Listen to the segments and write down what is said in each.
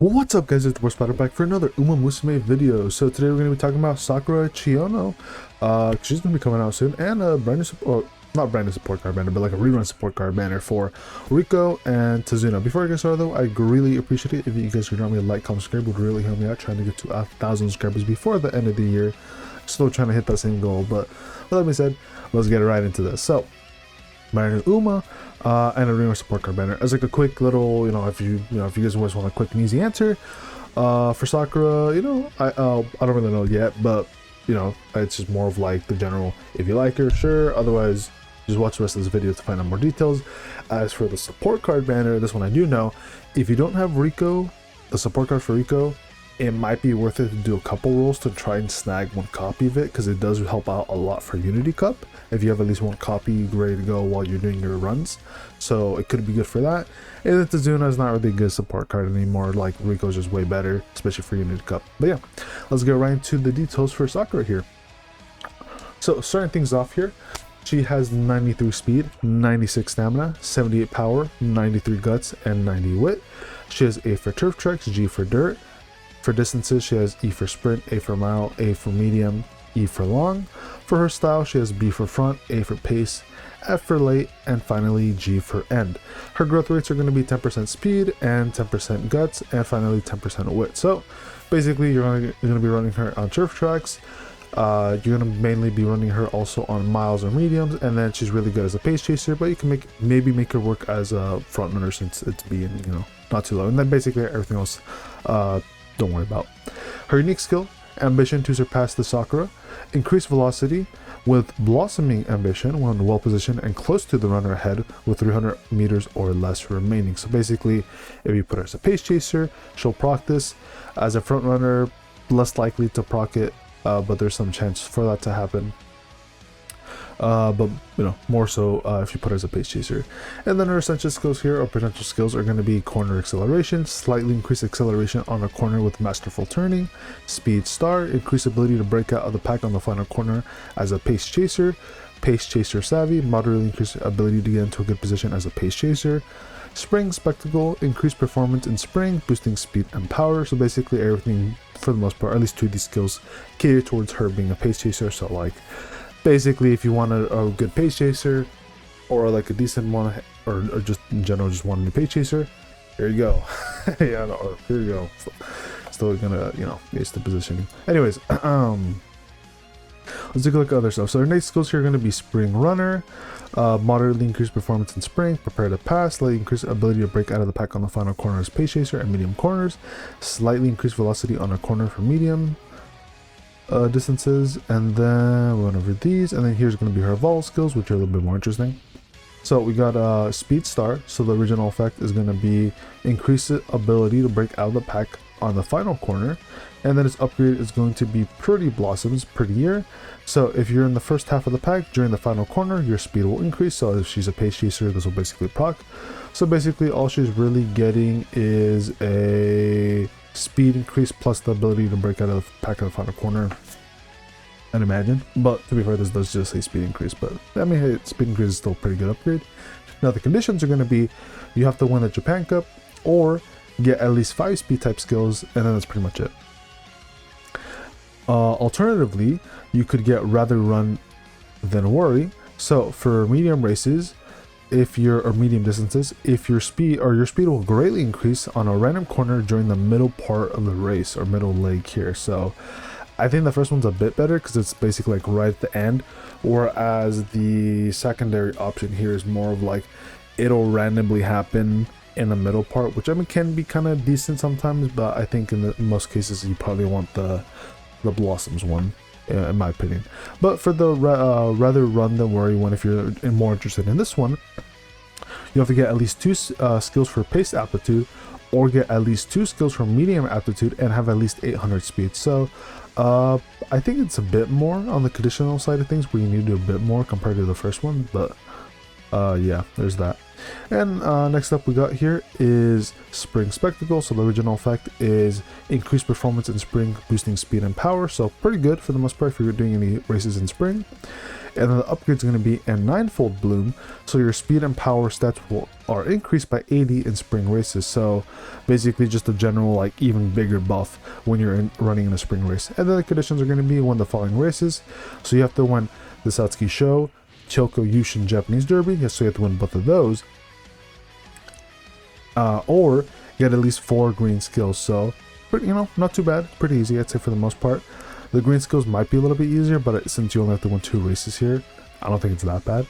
What's up, guys? It's Spider back for another Umamusume video. So today we're going to be talking about Sakura Chiyono. She's going to be coming out soon, and a brand new not brand new support card banner, but like a rerun support card banner for Riko and Tazuna. Before I get started though, I'd really appreciate it if you guys could drop me a like, comment, subscribe. Would really help me out, trying to get to 1,000 subscribers before the end of the year. Still trying to hit that same goal, but with that being said, let's get right into this. So banner Uma and a rerun support card banner as like a quick little, if you guys always want a quick and easy answer for Sakura. I don't really know yet, but it's just more of like the general, if you like her, sure, otherwise just watch the rest of this video to find out more details. As for the support card banner, this one I do know, if you don't have Riko, the support card for Riko, it might be worth it to do a couple rolls to try and snag one copy of it, because it does help out a lot for Unity Cup if you have at least one copy ready to go while you're doing your runs. So it could be good for that. And then Tazuna is not really a good support card anymore. Like Riko's just way better, especially for Unity Cup. But yeah, let's get right into the details for Sakura here. So starting things off here, she has 93 speed, 96 stamina, 78 power, 93 guts, and 90 wit. She has A for turf tracks, G for dirt. For distances, she has E for sprint, A for mile, A for medium, E for long. For her style, she has B for front, A for pace, F for late, and finally G for end. Her growth rates are going to be 10% speed and 10% guts, and finally 10% wit. So basically, you're going to be running her on turf tracks. You're going to mainly be running her also on miles or mediums, and then she's really good as a pace chaser, but you can maybe make her work as a front runner since it's being, not too low. And then basically everything else, don't worry about. Her unique skill, ambition to surpass the Sakura, increased velocity with blossoming ambition when well positioned and close to the runner ahead with 300 meters or less remaining. So basically, if you put her as a pace chaser, she'll proc this. As a front runner, less likely to proc it, but there's some chance for that to happen. But more so if you put her as a pace chaser. And then her essential skills here, or potential skills, are going to be corner acceleration, slightly increased acceleration on a corner with masterful turning, speed star, increased ability to break out of the pack on the final corner as a pace chaser savvy, moderately increased ability to get into a good position as a pace chaser, spring spectacle, increased performance in spring, boosting speed and power. So basically everything, for the most part, at least 2 of these skills cater towards her being a pace chaser. So like basically, if you want a good pace chaser, or like a decent one, or just in general just want a new pace chaser, here you go. Yeah, no, here you go. Still gonna, base the positioning. Anyways, let's take a look at other stuff. So our next skills here are going to be spring runner, moderately increased performance in spring, prepare to pass, slightly increased ability to break out of the pack on the final corner as pace chaser and medium corners, slightly increased velocity on a corner for medium distances. And then we'll run over these, and then here's going to be her evolve skills, which are a little bit more interesting. So we got speed star. So the original effect is going to be increased ability to break out of the pack on the final corner, and then its upgrade is going to be pretty blossoms, prettier. So if you're in the first half of the pack during the final corner, your speed will increase. So if she's a pace chaser, this will basically proc. So basically all she's really getting is a speed increase plus the ability to break out of the pack at the final corner, I'd imagine. But to be fair, this does just say speed increase, but I mean, hey, speed increase is still a pretty good upgrade. Now the conditions are going to be, you have to win the Japan Cup or get at least 5 speed type skills, and then that's pretty much it. Alternatively, you could get rather run than worry. So for medium races, or medium distances, if your speed will greatly increase on a random corner during the middle part of the race, or middle leg here. So I think the first one's a bit better because it's basically like right at the end, whereas the secondary option here is more of like it'll randomly happen in the middle part, which I mean can be kind of decent sometimes, but I think in most cases you probably want the blossoms one, in my opinion. But for the rather run than worry one, if you're more interested in this one, you have to get at least 2 skills for pace aptitude, or get at least 2 skills for medium aptitude, and have at least 800 speed. So I think it's a bit more on the conditional side of things, where you need to do a bit more compared to the first one, but yeah, there's that. And next up we got here is spring spectacle. So the original effect is increased performance in spring, boosting speed and power. So pretty good for the most part if you're doing any races in spring. And then the upgrade is going to be a 9-fold bloom, so your speed and power stats are increased by 80 in spring races. So basically just a general like even bigger buff when you're running in a spring race. And then the conditions are going to be win the following races. So you have to win the Satsuki Show, Kyoko Yushin Japanese Derby, so you have to win both of those. Or get at least 4 green skills. So not too bad, pretty easy I'd say for the most part. The green skills might be a little bit easier, but since you only have to win 2 races here, I don't think it's that bad.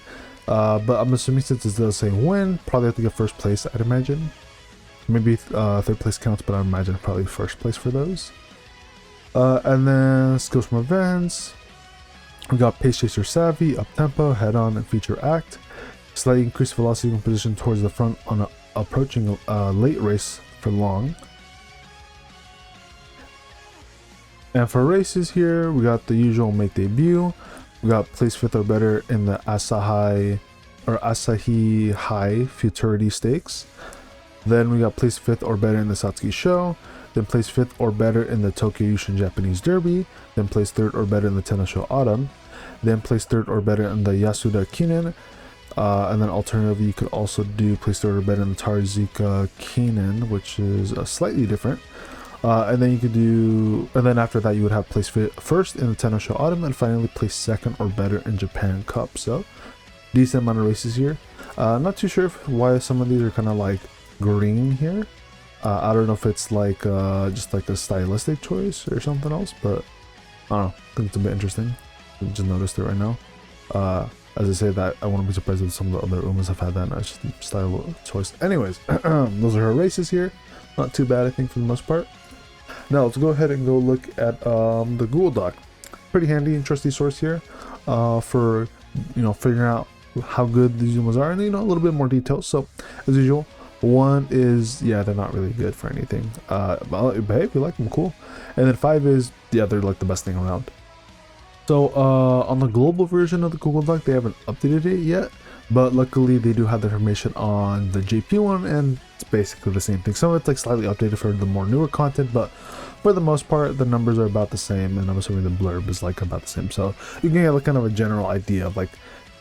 But I'm assuming since it does say win, probably have to get first place, I'd imagine. Maybe third place counts, but I imagine probably first place for those. And then skills from events. We got Pace Chaser Savvy, Up Tempo, Head On, and Feature Act. Slightly increased velocity when positioned towards the front on approaching late race for long. And for races here, we got the usual make debut. We got place 5th or better in the Asahi High Futurity Stakes. Then we got place 5th or better in the Satsuki Show. Then place 5th or better in the Tokyo Yushin Japanese Derby. Then place 3rd or better in the Tenno Show Autumn. Then place 3rd or better in the Yasuda Kinen. And then alternatively, you could also do place 3rd or better in the Tarzika Kinen, which is slightly different. And then you could do, and then after that you would have place 1st in the Tenno Show Autumn, and finally place 2nd or better in Japan Cup. So decent amount of races here. Not too sure why some of these are kind of like green here. I don't know if it's like just like a stylistic choice or something else, but I don't know. I think it's a bit interesting. I just noticed it right now. As I say that, I wouldn't be surprised if some of the other Umas have had that nice style choice. Anyways, those are her races here. Not too bad, I think, for the most part. Now let's go ahead and go look at the Google Doc. Pretty handy and trusty source here for figuring out how good these Umas are, and a little bit more details. So as usual, 1 is they're not really good for anything. But hey, if you like them, cool. And then 5 is they're like the best thing around. So on the global version of the Google Doc, they haven't updated it yet, but luckily they do have the information on the JP one, and it's basically the same thing. Some of it's like slightly updated for the more newer content, but for the most part the numbers are about the same, and I'm assuming the blurb is like about the same, so you can get like kind of a general idea of like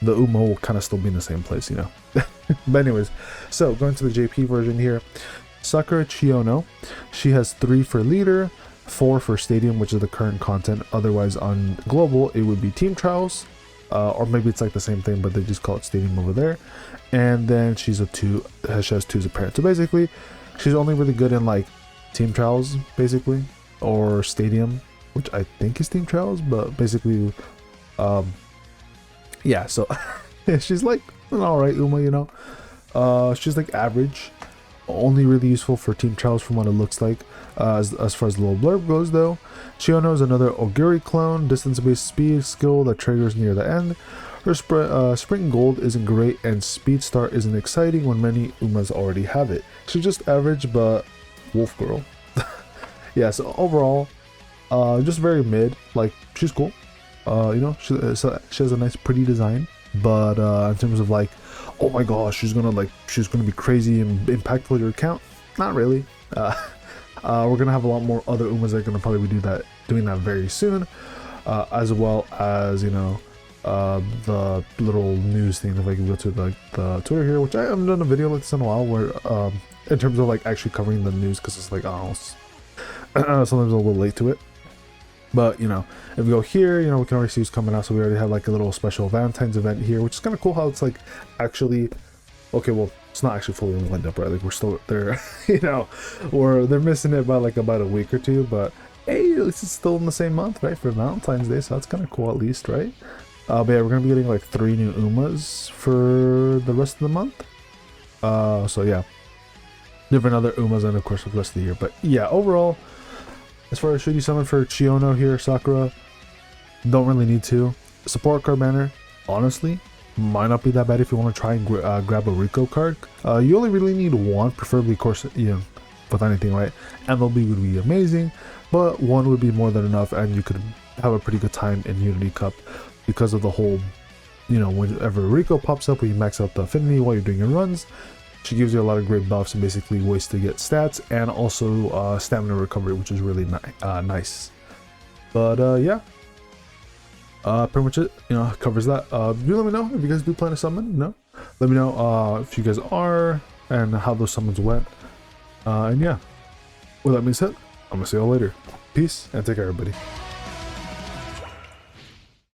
the Uma will kind of still be in the same place, But anyways, so going to the JP version here, Sakura Chiyono, she has 3 for leader, 4 for stadium, which is the current content. Otherwise on global it would be team trials, or maybe it's like the same thing but they just call it stadium over there. And then she has 2 as a parent, so basically she's only really good in like team trials basically, or stadium, which I think is team trials, but basically so she's like an alright Uma, she's like average, only really useful for team trials from what it looks like. As far as the little blurb goes though, Chiyono is another Ogiri clone, distance-based speed skill that triggers near the end. Her Spring Gold isn't great, and Speed Start isn't exciting when many Umas already have it. She's just average, but wolf girl. So overall, just very mid. Like, she's cool. She has a nice pretty design, but in terms of like, oh my gosh, she's gonna be crazy and impactful to your account, not really. We're gonna have a lot more other Umas that are gonna probably doing that very soon, as well as the little news thing. If I can go to the Twitter here, which I haven't done a video like this in a while, where in terms of like actually covering the news, because it's like sometimes a little late to it. But if we go here, we can already see who's coming out. So we already have like a little special Valentine's event here, which is kind of cool how it's like actually, okay, well, it's not actually fully lined up, right? Like we're still there, or they're missing it by like about a week or two, but hey, at least it's still in the same month, right, for Valentine's Day, so that's kind of cool at least, right? But yeah, we're gonna be getting like 3 new Umas for the rest of the month. So yeah, different other Umas, and of course for the rest of the year. But yeah, overall, as far as should you summon for Chiyono here, Sakura, don't really need to. Support card banner, honestly, might not be that bad if you want to try and grab a Rico card. You only really need 1, preferably, of course, with anything, right? MLB would be amazing, but 1 would be more than enough, and you could have a pretty good time in Unity Cup because of the whole, whenever Rico pops up, where you max out the affinity while you're doing your runs. She gives you a lot of great buffs and basically ways to get stats, and also stamina recovery, which is really nice. But yeah, Pretty much it, you know, covers that. Do let me know if you guys do plan to summon, you know? Let me know if you guys are and how those summons went. And yeah, with that being said, I'm gonna see y'all later. Peace and take care, everybody.